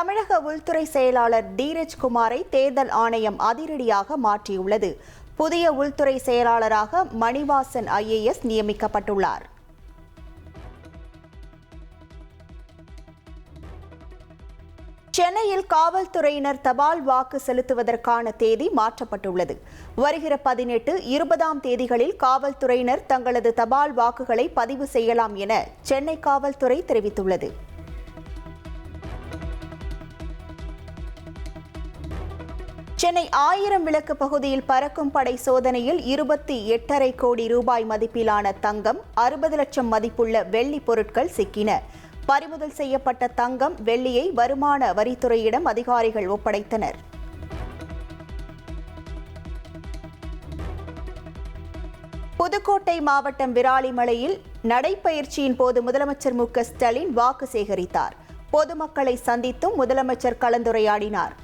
தமிழக உள்துறை செயலாளர் தீரஜ் குமாரை தேர்தல் ஆணையம் அதிரடியாக மாற்றியுள்ளது. புதிய உள்துறை செயலாளராக மணிவாசன் IAS நியமிக்கப்பட்டுள்ளார். சென்னையில் காவல்துறையினர் தபால் வாக்கு செலுத்துவதற்கான தேதி மாற்றப்பட்டுள்ளது. வருகிற 18, 20ஆம் தேதிகளில் காவல்துறையினர் தங்களது தபால் வாக்குகளை பதிவு செய்யலாம் என சென்னை காவல்துறை தெரிவித்துள்ளது. சென்னை 1000 விளக்கு பகுதியில் பறக்கும் படை சோதனையில் 28.5 கோடி ரூபாய் மதிப்பிலான தங்கம், 60 லட்சம் மதிப்புள்ள வெள்ளி பொருட்கள் சிக்கின. பறிமுதல் செய்யப்பட்ட தங்கம், வெள்ளியை வருமான வரித்துறையிடம் அதிகாரிகள் ஒப்படைத்தனர். புதுக்கோட்டை மாவட்டம் விராலிமலையில் நடைப்பயிற்சியின் போது முதலமைச்சர் மு.க. ஸ்டாலின் வாக்கு சேகரித்தார். பொதுமக்களை சந்தித்தும் முதலமைச்சர் கலந்துரையாடினார்.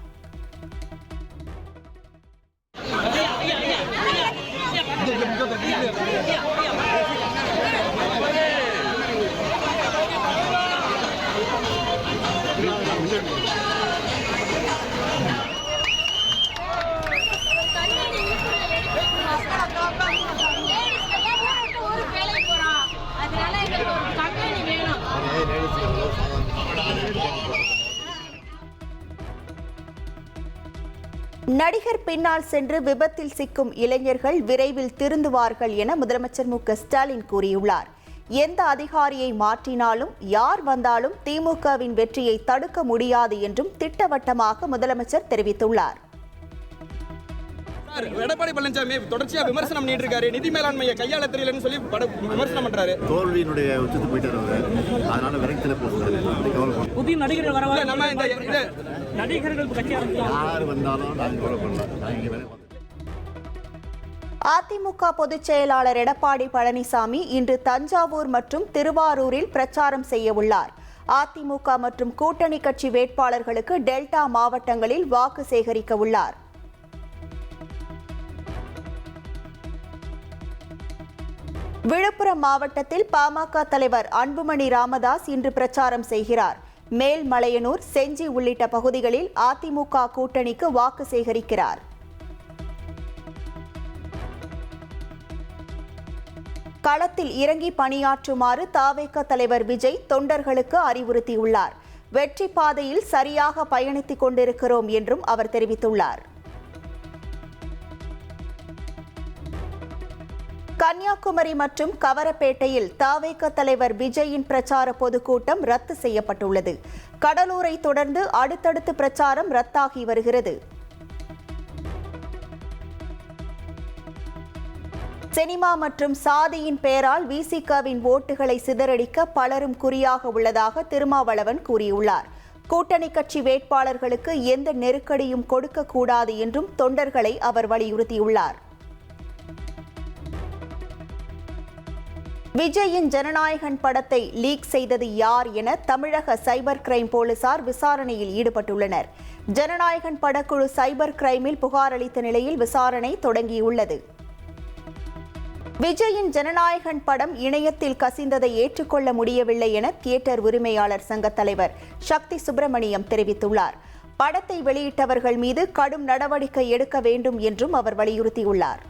நடிகர் பின்னால் சென்று விபத்தில் சிக்கும் இளைஞர்கள் விரைவில் திருந்துவார்கள் என முதலமைச்சர் மு.க. ஸ்டாலின் கூறியுள்ளார். எந்த அதிகாரியை மாற்றினாலும் யார் வந்தாலும் திமுகவின் வெற்றியை தடுக்க முடியாது என்றும் திட்டவட்டமாக முதலமைச்சர் தெரிவித்துள்ளார். எடப்பாடி பழனிசாமி தொடர்ச்சியா விமர்சனம் பண்ணிட்டு இருக்காரு. நிதி மேலாண்மையை கையாள தெரியலன்னு சொல்லி விமர்சனம் பண்றாரு. தோல்வியினுடைய உச்சத்து போயிட்டாரு. அதனால விரக்தியில போறாரு. புதிய நடிகர்கள் வரவா நம்ம இந்த நடிகர்கள் கட்சி யார் வந்தாலும் நாங்க கவலைப்படலாம். அதிமுக பொதுச் செயலாளர் எடப்பாடி பழனிசாமி இன்று தஞ்சாவூர் மற்றும் திருவாரூரில் பிரச்சாரம் செய்ய உள்ளார். அதிமுக மற்றும் கூட்டணி கட்சி வேட்பாளர்களுக்கு டெல்டா மாவட்டங்களில் வாக்கு சேகரிக்க உள்ளார். விழுப்புரம் மாவட்டத்தில் பாமக தலைவர் அன்புமணி ராமதாஸ் இன்று பிரச்சாரம் செய்கிறார். மேல்மலையனூர், செஞ்சி உள்ளிட்ட பகுதிகளில் அதிமுக கூட்டணிக்கு வாக்கு சேகரிக்கிறார். களத்தில் இறங்கி பணியாற்றுமாறு தவேக தலைவர் விஜய் தொண்டர்களுக்கு அறிவுறுத்தியுள்ளார். வெற்றி பாதையில் சரியாக பயணித்துக் கொண்டிருக்கிறோம் என்றும் அவர் தெரிவித்துள்ளார். கன்னியாகுமரி மற்றும் கவரப்பேட்டையில் தவேக தலைவர் விஜயின் பிரச்சார பொதுக்கூட்டம் ரத்து செய்யப்பட்டுள்ளது. கடலூரை தொடர்ந்து அடுத்தடுத்து பிரச்சாரம் ரத்தாகி வருகிறது. சினிமா மற்றும் சாதியின் பெயரால் விசிகவின் ஓட்டுகளை சிதறடிக்க பலரும் குறியாக உள்ளதாக திருமாவளவன் கூறியுள்ளார். கூட்டணி கட்சி வேட்பாளர்களுக்கு எந்த நெருக்கடியும் கொடுக்கக்கூடாது என்றும் தொண்டர்களை அவர் வலியுறுத்தியுள்ளார். விஜயின் ஜனநாயகன் படத்தை லீக் செய்தது யார் என தமிழக சைபர் கிரைம் போலீசார் விசாரணையில் ஈடுபட்டுள்ளனர். ஜனநாயகன் படக்குழு சைபர் கிரைமில் புகார் அளித்த நிலையில் விசாரணை தொடங்கியுள்ளது. விஜயின் ஜனநாயகன் படம் இணையத்தில் கசிந்ததை ஏற்றுக்கொள்ள முடியவில்லை என தியேட்டர் உரிமையாளர் சங்க தலைவர் சக்தி சுப்பிரமணியம் தெரிவித்துள்ளார். படத்தை வெளியிட்டவர்கள் மீது கடும் நடவடிக்கை எடுக்க வேண்டும் என்றும் அவர் வலியுறுத்தியுள்ளார்.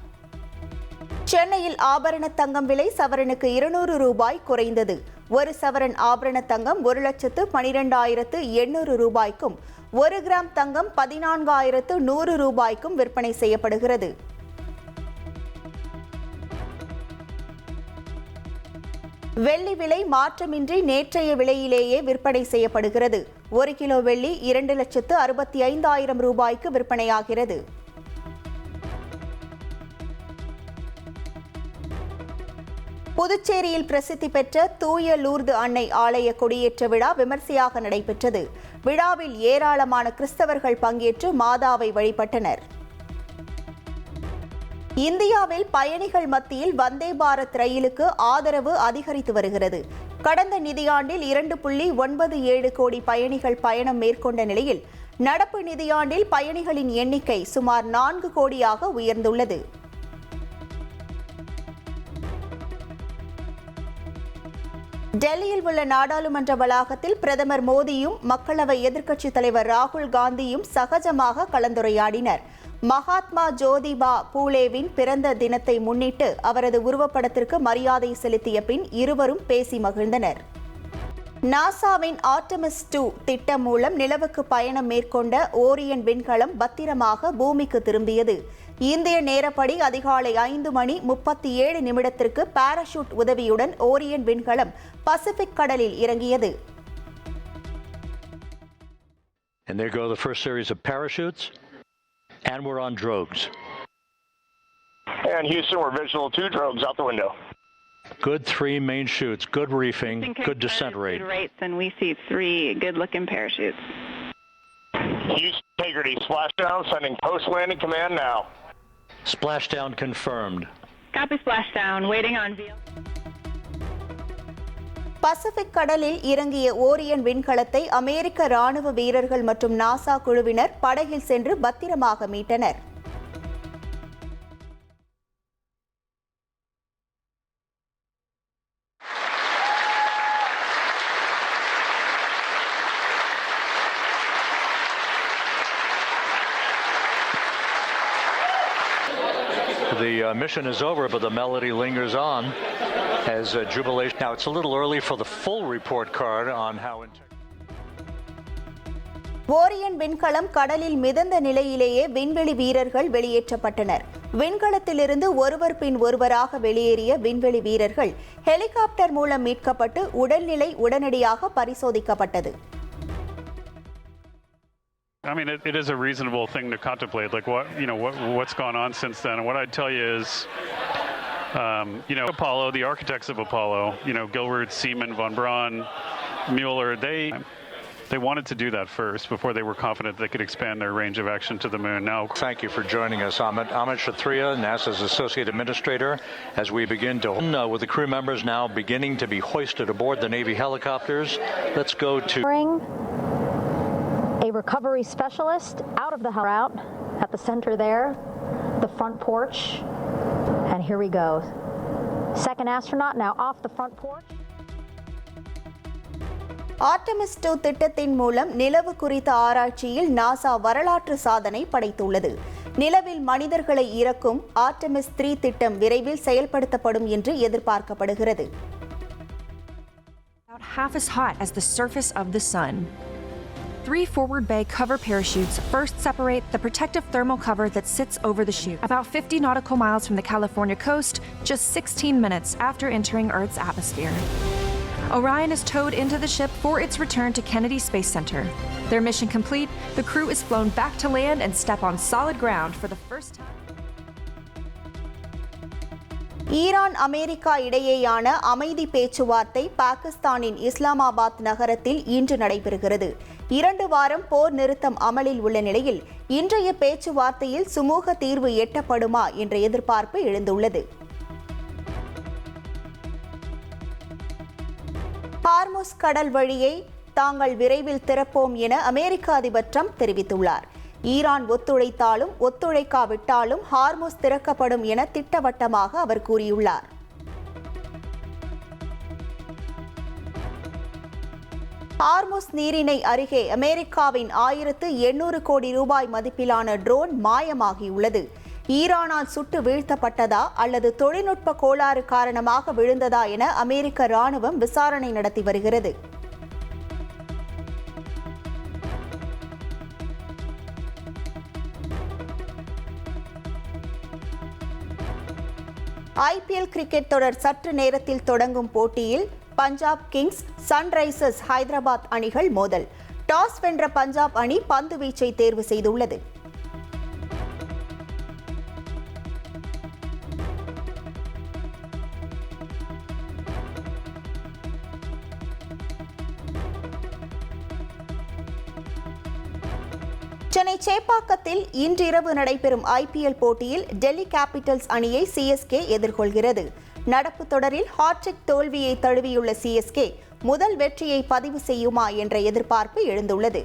சென்னையில் ஆபரண தங்கம் விலை சவரனுக்கு 200 ரூபாய் குறைந்தது. ஒரு சவரன் ஆபரண தங்கம் 1,12,800 ரூபாய்க்கும், 1 கிராம் தங்கம் 14,100 ரூபாய்க்கும் விற்பனை செய்யப்படுகிறது. வெள்ளி விலை மாற்றமின்றி நேற்றைய விலையிலேயே விற்பனை செய்யப்படுகிறது. 1 கிலோ வெள்ளி 2,65,000 ரூபாய்க்கு விற்பனையாகிறது. புதுச்சேரியில் பிரசித்தி பெற்ற தூய லூர்து அன்னை ஆலய கொடியேற்ற விழா விமர்சையாக நடைபெற்றது. விழாவில் ஏராளமான கிறிஸ்தவர்கள் பங்கேற்று மாதாவை வழிபட்டனர். இந்தியாவில் பயணிகள் மத்தியில் வந்தே பாரத் ரயிலுக்கு ஆதரவு அதிகரித்து வருகிறது. கடந்த நிதியாண்டில் 2.97 கோடி பயணிகள் பயணம் மேற்கொண்ட நிலையில் நடப்பு நிதியாண்டில் பயணிகளின் எண்ணிக்கை சுமார் 4 கோடியாக உயர்ந்துள்ளது. டெல்லியில் உள்ள நாடாளுமன்ற வளாகத்தில் பிரதமர் மோடியும் மக்களவை எதிர்க்கட்சித் தலைவர் ராகுல் காந்தியும் சகஜமாக கலந்துரையாடினர். மகாத்மா ஜோதிபா பூலேவின் பிறந்த தினத்தை முன்னிட்டு அவரது உருவப்படத்திற்கு மரியாதை செலுத்திய பின் இருவரும் பேசி மகிழ்ந்தனர். நாசாவின் ஆர்டெமிஸ் 2 திட்டம் மூலம் நிலவுக்கு பயணம் மேற்கொண்ட ஓரியன் விண்கலம் பத்திரமாக பூமிக்கு திரும்பியது. இந்திய நேரப்படி அதிகாலை 5:37 பாராசூட் உதவியுடன் ஓரியன் விண்கலம் பசிபிக் கடலில் இறங்கியது. And there go the first series of parachutes, and we're on drogues. And Houston, we're visual 2 drogues out the window. Good 3 main chutes, good reefing, good descent rate. Good rates, and we see 3 good-looking parachutes. Houston, Integrity, splashdown, sending post-landing command now. Splashdown confirmed. Copy splashdown, waiting on VL. Pacific கடலில் இறங்கிய ஓரியன் விண்கலத்தை அமெரிக்க ராணுவ வீரர்கள் மற்றும் NASA குழுவினர் படகில் சென்று பத்திரமாக மீட்டனர். The mission is over, but the melody lingers on as jubilation. Now, it's a little early for the full report card on how. ஓரியன் விண்கலம் கடலில் மிதந்த நிலையிலேயே விண்வெளி வீரர்கள் வெளியேற்றப்பட்டனர். விண்கலத்திலிருந்து ஒருவர் பின் ஒருவராக வெளியேறிய விண்வெளி வீரர்கள் ஹெலிகாப்டர் மூலம் மீட்கப்பட்டு உடல்நிலை உடனடியாக பரிசோதிக்கப்பட்டது. I mean, it is a reasonable thing to contemplate, like what's gone on since then. And what I'd tell you is, Apollo, the architects of Apollo, Gilbert, Seaman, von Braun, Mueller, they wanted to do that first before they were confident they could expand their range of action to the moon. Now, thank you for joining us, Amit. Amit Kshatriya, NASA's Associate Administrator, as we begin to, with the crew members now beginning to be hoisted aboard the Navy helicopters. Let's go to a recovery specialist out of the route at the center there, the front porch, and here we go. Second astronaut now off the front porch. Artemis 2 திட்டத்தின் மூலம் நிலவு குறித்த ஆராய்ச்சியில் NASA வரலாற்று சாதனை படைத்துள்ளது. நிலவில் மனிதர்களை இறக்கும் ஆர்டெமிஸ் 3 திட்டம் விரைவில் செயல்படுத்தப்படும் என்று எதிர்பார்க்கப்படுகிறது. About half as hot as the surface of the sun. 3 forward bay cover parachutes first separate the protective thermal cover that sits over the chute, about 50 nautical miles from the California coast, just 16 minutes after entering Earth's atmosphere. Orion is towed into the ship for its return to Kennedy Space Center. Their mission complete, the crew is flown back to land and step on solid ground for the first time. Iran America இடையேயான அமைதி பேச்சுவார்த்தை பாகிஸ்தானின் இஸ்லாமாபாத் நகரத்தில் இன்று நடைபெறுகிறது. 2 வாரம் போர் நிறுத்தம் அமலில் உள்ள நிலையில் இன்றைய பேச்சுவார்த்தையில் சுமூக தீர்வு எட்டப்படுமா என்ற எதிர்பார்ப்பு எழுந்துள்ளது. ஹார்முஸ் கடல் வழியை தாங்கள் விரைவில் திறப்போம் என அமெரிக்க அதிபர் ட்ரம்ப் தெரிவித்துள்ளார். ஈரான் ஒத்துழைத்தாலும் ஒத்துழைக்காவிட்டாலும் ஹார்முஸ் திறக்கப்படும் என திட்டவட்டமாக அவர் கூறியுள்ளார். ஹார்முஸ் நீரிணை அருகே அமெரிக்காவின் 1800 கோடி ரூபாய் மதிப்பிலான ட்ரோன் மாயமாகியுள்ளது. ஈரானால் சுட்டு வீழ்த்தப்பட்டதா அல்லது தொழில்நுட்ப கோளாறு காரணமாக விழுந்ததா என அமெரிக்க ராணுவம் விசாரணை நடத்தி வருகிறது. IPL கிரிக்கெட் தொடர் சற்று நேரத்தில் தொடங்கும் போட்டியில் பஞ்சாப் கிங்ஸ், சன்ரைசர்ஸ் ஹைதராபாத் அணிகள் மோதல். டாஸ் வென்ற பஞ்சாப் அணி பந்து வீச்சை தேர்வு செய்துள்ளது. சென்னை சேப்பாக்கத்தில் இன்றிரவு நடைபெறும் IPL போட்டியில் டெல்லி கேபிட்டல்ஸ் அணியை CSK எதிர்கொள்கிறது. நடப்பு தொடரில் ஹாட்ரிக் தோல்வியை தழுவியுள்ள CSK முதல் வெற்றியை பதிவு செய்யுமா என்ற எதிர்பார்ப்பு எழுந்துள்ளது.